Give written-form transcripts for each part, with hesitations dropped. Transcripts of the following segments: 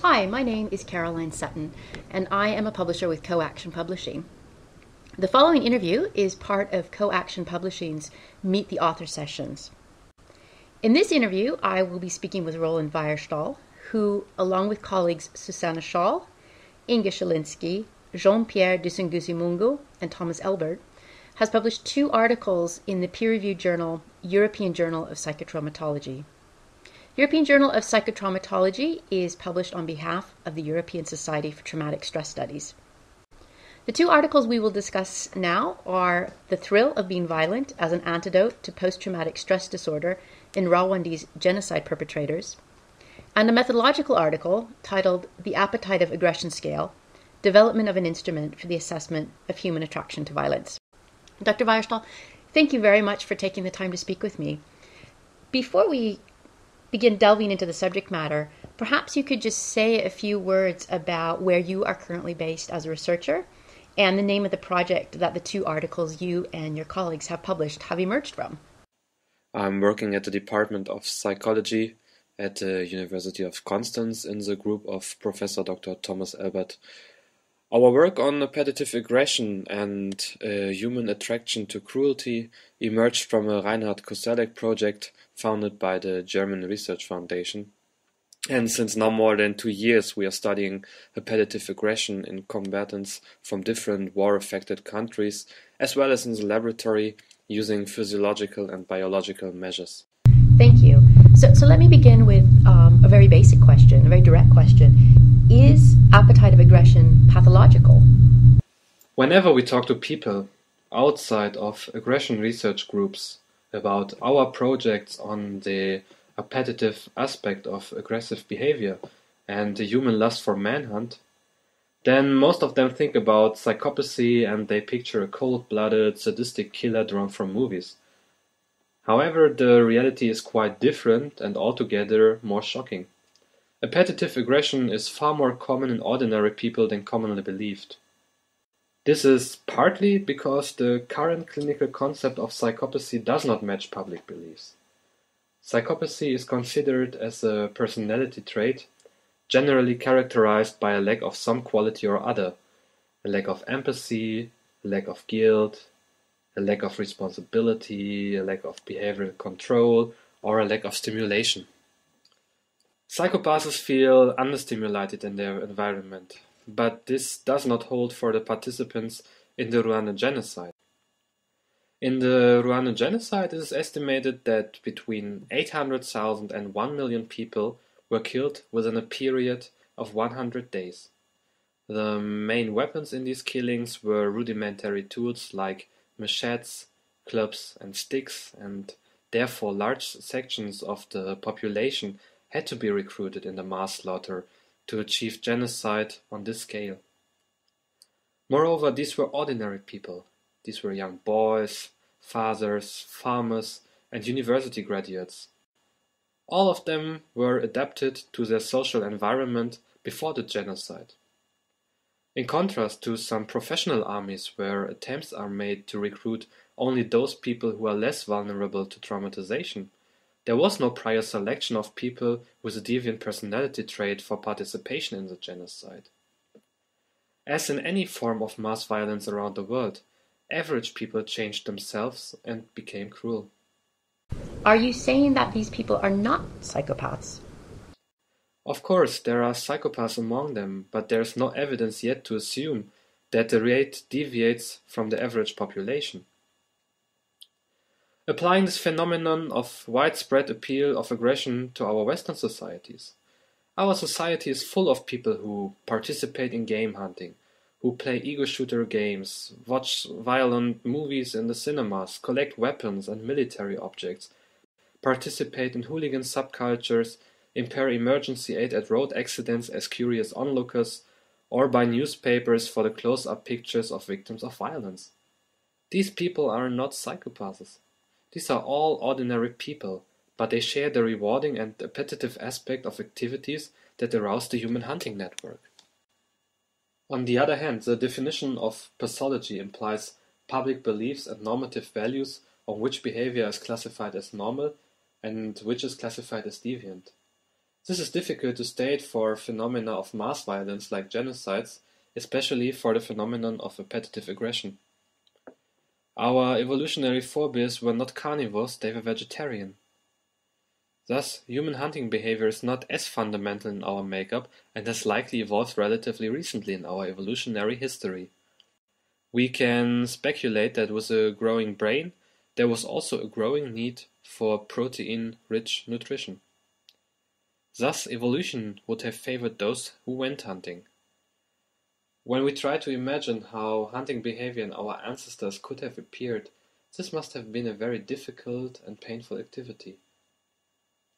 Hi, my name is Caroline Sutton, and I am a publisher with Co-Action Publishing. The following interview is part of Co-Action Publishing's Meet the Author sessions. In this interview, I will be speaking with Roland Weierstahl, who, along with colleagues Susanna Schall, Inge Schalinski, Jean-Pierre Dusunguzi-Mungu, and Thomas Elbert, has published 2 articles in the peer-reviewed journal European Journal of Psychotraumatology. European Journal of Psychotraumatology is published on behalf of the European Society for Traumatic Stress Studies. The 2 articles we will discuss now are The Thrill of Being Violent as an Antidote to Post-Traumatic Stress Disorder in Rwandese Genocide Perpetrators, and a methodological article titled The Appetite of Aggression Scale, Development of an Instrument for the Assessment of Human Attraction to Violence. Dr. Weierstahl, thank you very much for taking the time to speak with me. Before we begin delving into the subject matter, perhaps you could just say a few words about where you are currently based as a researcher and the name of the project that the 2 articles you and your colleagues have published have emerged from. I'm working at the Department of Psychology at the University of Constance in the group of Professor Dr. Thomas Elbert. Our work on appetitive aggression and human attraction to cruelty emerged from a Reinhard Koselleck project founded by the German Research Foundation. And since now more than 2 years, we are studying appetitive aggression in combatants from different war-affected countries, as well as in the laboratory, using physiological and biological measures. Thank you. So let me begin with a very basic question, a very direct question. Is appetite of aggression pathological? Whenever we talk to people outside of aggression research groups about our projects on the appetitive aspect of aggressive behavior and the human lust for manhunt, then most of them think about psychopathy and they picture a cold-blooded, sadistic killer drawn from movies. However, the reality is quite different and altogether more shocking. Appetitive aggression is far more common in ordinary people than commonly believed. This is partly because the current clinical concept of psychopathy does not match public beliefs. Psychopathy is considered as a personality trait generally characterized by a lack of some quality or other, a lack of empathy, a lack of guilt, a lack of responsibility, a lack of behavioral control, or a lack of stimulation. Psychopaths feel understimulated in their environment, but this does not hold for the participants in the Rwandan genocide. In the Rwandan genocide, it is estimated that between 800,000 and 1 million people were killed within a period of 100 days. The main weapons in these killings were rudimentary tools like machetes, clubs and sticks, and therefore large sections of the population had to be recruited in the mass slaughter to achieve genocide on this scale. Moreover, these were ordinary people. These were young boys, fathers, farmers, and university graduates. All of them were adapted to their social environment before the genocide. In contrast to some professional armies where attempts are made to recruit only those people who are less vulnerable to traumatization, there was no prior selection of people with a deviant personality trait for participation in the genocide. As in any form of mass violence around the world, average people changed themselves and became cruel. Are you saying that these people are not psychopaths? Of course, there are psychopaths among them, but there is no evidence yet to assume that the rate deviates from the average population. Applying this phenomenon of widespread appeal of aggression to our Western societies. Our society is full of people who participate in game hunting, who play ego shooter games, watch violent movies in the cinemas, collect weapons and military objects, participate in hooligan subcultures, impair emergency aid at road accidents as curious onlookers, or buy newspapers for the close-up pictures of victims of violence. These people are not psychopaths. These are all ordinary people, but they share the rewarding and appetitive aspect of activities that arouse the human hunting network. On the other hand, the definition of pathology implies public beliefs and normative values on which behavior is classified as normal and which is classified as deviant. This is difficult to state for phenomena of mass violence like genocides, especially for the phenomenon of repetitive aggression. Our evolutionary forebears were not carnivores, they were vegetarian. Thus, human hunting behavior is not as fundamental in our makeup and has likely evolved relatively recently in our evolutionary history. We can speculate that with a growing brain, there was also a growing need for protein-rich nutrition. Thus, evolution would have favored those who went hunting. When we try to imagine how hunting behavior in our ancestors could have appeared, this must have been a very difficult and painful activity.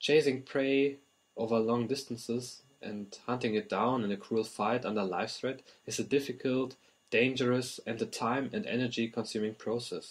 Chasing prey over long distances and hunting it down in a cruel fight under life threat is a difficult, dangerous, and a time and energy consuming process.